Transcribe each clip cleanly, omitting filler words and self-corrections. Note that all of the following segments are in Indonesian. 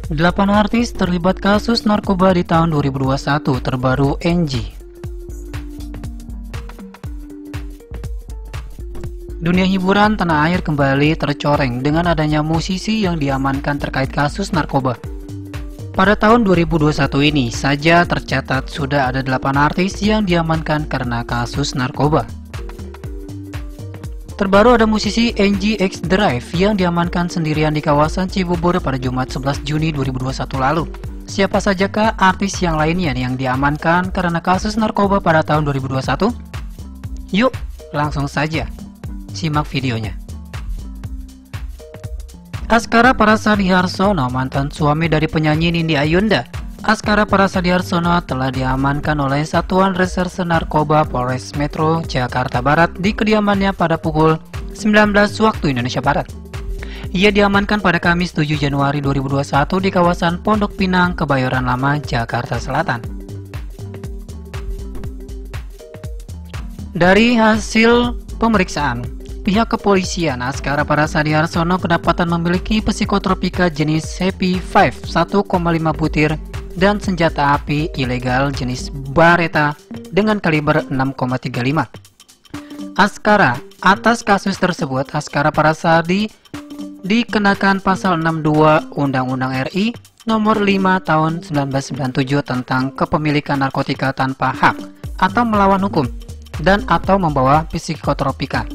8 artis terlibat kasus narkoba di tahun 2021, terbaru NG. Dunia hiburan tanah air kembali tercoreng dengan adanya musisi yang diamankan terkait kasus narkoba. Pada tahun 2021 ini saja tercatat sudah ada 8 artis yang diamankan karena kasus narkoba. Terbaru ada musisi NG X Drive yang diamankan sendirian di kawasan Cibubur pada Jumat 11 Juni 2021 lalu. Siapa sajakah artis yang lainnya yang diamankan karena kasus narkoba pada tahun 2021? Yuk, langsung saja simak videonya. Askara Parasadiharsono, mantan suami dari penyanyi Nindi Ayunda. Askara Parasadiharsono telah diamankan oleh Satuan Reserse Narkoba Polres Metro Jakarta Barat di kediamannya pada pukul 19 waktu Indonesia Barat. Ia diamankan pada Kamis 7 Januari 2021 di kawasan Pondok Pinang, Kebayoran Lama, Jakarta Selatan. Dari hasil pemeriksaan pihak kepolisian, Askara Parasadiharsono kedapatan memiliki psikotropika jenis Happy 5 1,5 butir dan senjata api ilegal jenis Beretta dengan kaliber 6,35. Askara, atas kasus tersebut, Askara Parasadi dikenakan pasal 62 Undang-Undang RI nomor 5 tahun 1997 tentang kepemilikan narkotika tanpa hak atau melawan hukum dan atau membawa psikotropika.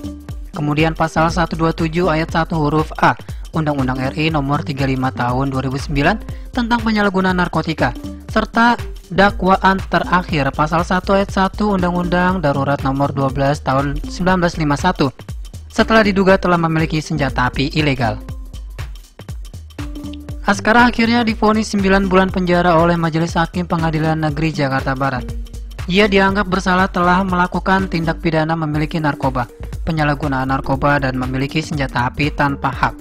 Kemudian pasal 127 ayat 1 huruf A Undang-Undang RI nomor 35 tahun 2009 tentang penyalahgunaan narkotika, serta dakwaan terakhir pasal 1 ayat 1 Undang-Undang Darurat nomor 12 tahun 1951 setelah diduga telah memiliki senjata api ilegal. Askara akhirnya divonis 9 bulan penjara oleh Majelis Hakim Pengadilan Negeri Jakarta Barat. Ia dianggap bersalah telah melakukan tindak pidana memiliki narkoba, penyalahgunaan narkoba, dan memiliki senjata api tanpa hak.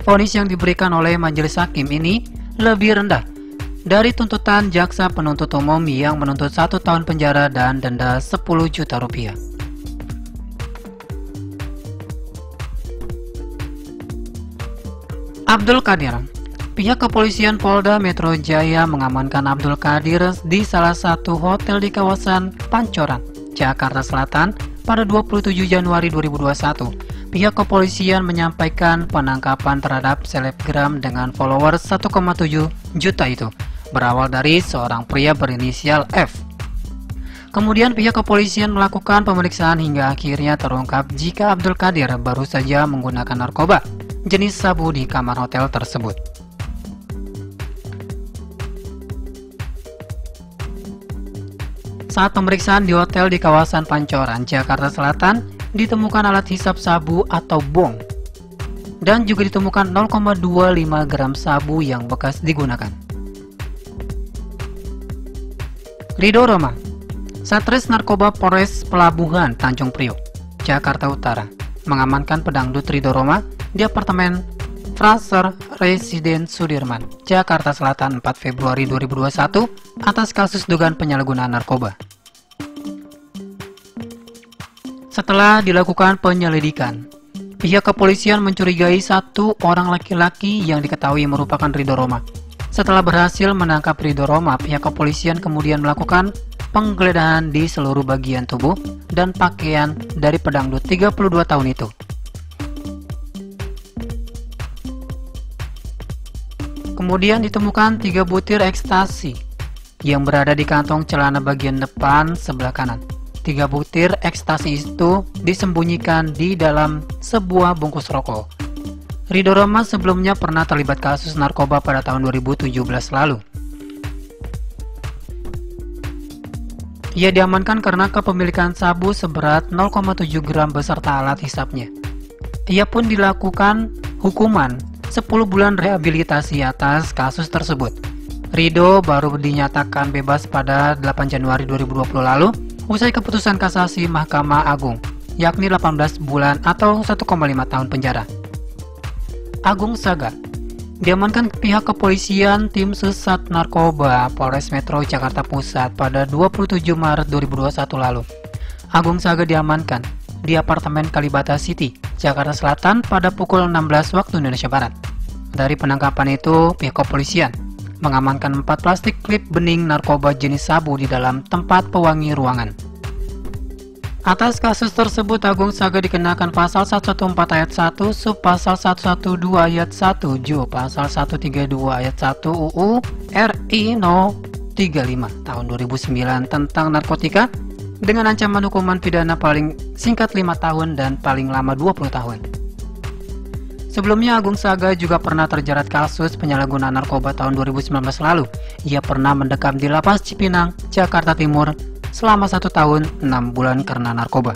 Vonis yang diberikan oleh majelis hakim ini lebih rendah dari tuntutan jaksa penuntut umum yang menuntut 1 tahun penjara dan denda 10 juta rupiah. Abdul Qadir. Pihak kepolisian Polda Metro Jaya mengamankan Abdul Qadir di salah satu hotel di kawasan Pancoran, Jakarta Selatan pada 27 Januari 2021. Pihak kepolisian menyampaikan penangkapan terhadap selebgram dengan followers 1,7 juta itu berawal dari seorang pria berinisial F. Kemudian pihak kepolisian melakukan pemeriksaan hingga akhirnya terungkap jika Abdul Qadir baru saja menggunakan narkoba jenis sabu di kamar hotel tersebut. Saat pemeriksaan di hotel di kawasan Pancoran, Jakarta Selatan, ditemukan alat hisap sabu atau bong, dan juga ditemukan 0,25 gram sabu yang bekas digunakan. Ridho Roma, Satres Narkoba Polres Pelabuhan Tanjung Priok, Jakarta Utara, mengamankan pedangdut Ridho Roma di apartemen Fraser Residen Sudirman, Jakarta Selatan 4 Februari 2021 atas kasus dugaan penyalahgunaan narkoba. Setelah dilakukan penyelidikan, pihak kepolisian mencurigai 1 orang laki-laki yang diketahui merupakan Ridho Roma. Setelah berhasil menangkap Ridho Roma, pihak kepolisian kemudian melakukan penggeledahan di seluruh bagian tubuh dan pakaian dari pedangdut 32 tahun itu. Kemudian ditemukan 3 butir ekstasi yang berada di kantong celana bagian depan sebelah kanan. 3 butir ekstasi itu disembunyikan di dalam sebuah bungkus rokok. Ridho Roma sebelumnya pernah terlibat kasus narkoba pada tahun 2017 lalu. Ia diamankan karena kepemilikan sabu seberat 0,7 gram beserta alat hisapnya. Ia pun dilakukan hukuman 10 bulan rehabilitasi atas kasus tersebut. Ridho baru dinyatakan bebas pada 8 Januari 2020 lalu usai keputusan kasasi Mahkamah Agung, yakni 18 bulan atau 1,5 tahun penjara. Agung Saga diamankan pihak kepolisian tim Sesat Narkoba Polres Metro Jakarta Pusat pada 27 Maret 2021 lalu. Agung Saga diamankan di apartemen Kalibata City, Jakarta Selatan pada pukul 16 waktu Indonesia Barat. Dari penangkapan itu, pihak kepolisian mengamankan 4 plastik klip bening narkoba jenis sabu di dalam tempat pewangi ruangan. Atas kasus tersebut, Agung Saga dikenakan pasal 114 ayat 1, sub pasal 112 ayat 1, ju pasal 132 ayat 1 UU RI No. 35 tahun 2009 tentang narkotika dengan ancaman hukuman pidana paling singkat 5 tahun dan paling lama 20 tahun. Sebelumnya, Agung Saga juga pernah terjerat kasus penyalahgunaan narkoba tahun 2019 lalu. Ia pernah mendekam di Lapas Cipinang, Jakarta Timur selama 1 tahun 6 bulan karena narkoba.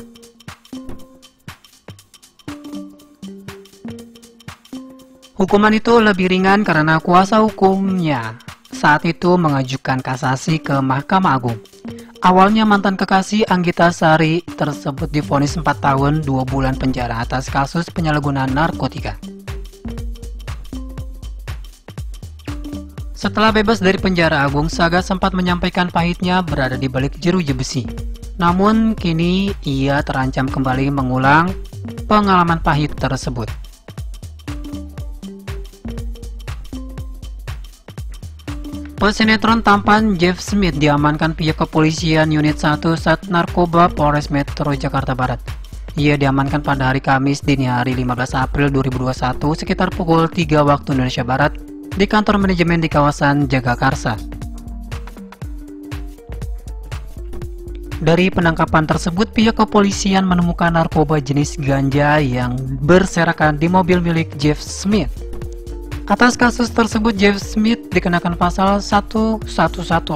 Hukuman itu lebih ringan karena kuasa hukumnya saat itu mengajukan kasasi ke Mahkamah Agung. Awalnya mantan kekasih Anggita Sari tersebut divonis 4 tahun 2 bulan penjara atas kasus penyalahgunaan narkotika. Setelah bebas dari penjara, Agung Saga sempat menyampaikan pahitnya berada di balik jeruji besi. Namun kini ia terancam kembali mengulang pengalaman pahit tersebut. Pesinetron tampan Jeff Smith diamankan pihak kepolisian unit 1 Sat Narkoba Polres Metro Jakarta Barat. Ia diamankan pada hari Kamis dini hari 15 April 2021 sekitar pukul 3 waktu Indonesia Barat di kantor manajemen di kawasan Jagakarsa. Dari penangkapan tersebut, pihak kepolisian menemukan narkoba jenis ganja yang berserakan di mobil milik Jeff Smith. Atas kasus tersebut, Jeff Smith dikenakan pasal 111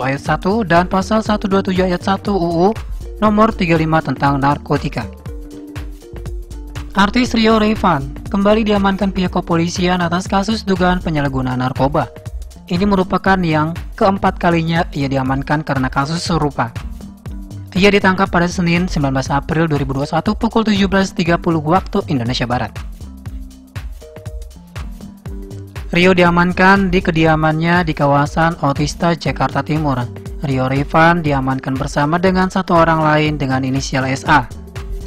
ayat 1 dan pasal 127 ayat 1 UU nomor 35 tentang narkotika. Artis Rio Rayvan kembali diamankan pihak kepolisian atas kasus dugaan penyalahgunaan narkoba. Ini merupakan yang keempat kalinya ia diamankan karena kasus serupa. Ia ditangkap pada Senin 19 April 2021 pukul 17.30 waktu Indonesia Barat. Rio diamankan di kediamannya di kawasan Otista, Jakarta Timur. Rio Rayvan diamankan bersama dengan 1 orang lain dengan inisial SA.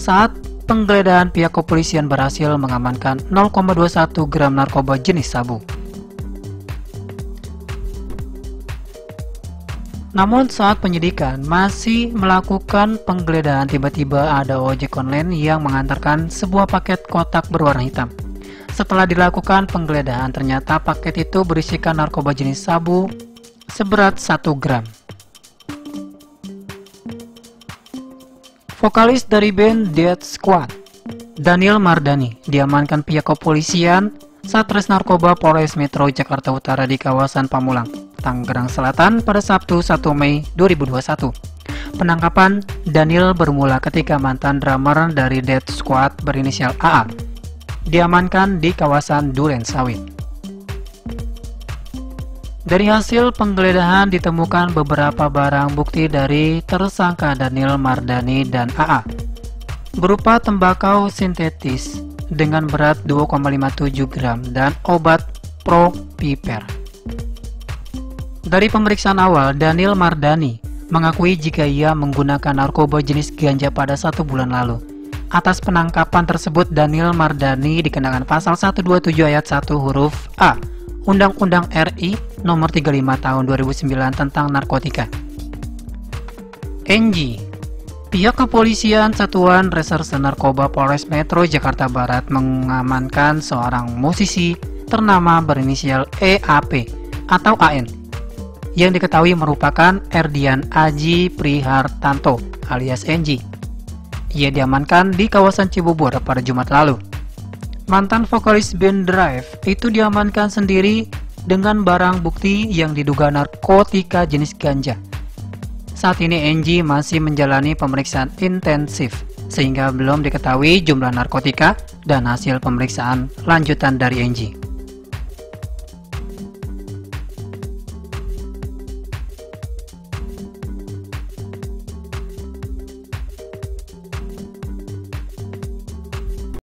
Saat penggeledahan, pihak kepolisian berhasil mengamankan 0,21 gram narkoba jenis sabu. Namun saat penyidikan masih melakukan penggeledahan, tiba-tiba ada ojek online yang mengantarkan sebuah paket kotak berwarna hitam. Setelah dilakukan penggeledahan, ternyata paket itu berisikan narkoba jenis sabu seberat 1 gram. Vokalis dari band Death Squad, Daniel Mardani, diamankan pihak kepolisian Satres Narkoba Polres Metro Jakarta Utara di kawasan Pamulang, Tangerang Selatan pada Sabtu 1 Mei 2021. Penangkapan Daniel bermula ketika mantan drummer dari Death Squad berinisial AA diamankan di kawasan Duren Sawit. Dari hasil penggeledahan ditemukan beberapa barang bukti dari tersangka Daniel Mardani dan AA, berupa tembakau sintetis dengan berat 2,57 gram dan obat Propiper. Dari pemeriksaan awal, Daniel Mardani mengakui jika ia menggunakan narkoba jenis ganja pada 1 bulan lalu. Atas penangkapan tersebut, Daniel Mardani dikenakan pasal 127 ayat 1 huruf A Undang-Undang RI Nomor 35 Tahun 2009 tentang narkotika. NG. Pihak kepolisian Satuan Reserse Narkoba Polres Metro Jakarta Barat mengamankan seorang musisi ternama berinisial EAP atau AN yang diketahui merupakan Erdian Aji Prihartanto alias NG. Ia diamankan di kawasan Cibubur pada Jumat lalu. Mantan vokalis band Drive itu diamankan sendiri dengan barang bukti yang diduga narkotika jenis ganja. Saat ini NG masih menjalani pemeriksaan intensif sehingga belum diketahui jumlah narkotika dan hasil pemeriksaan lanjutan dari NG.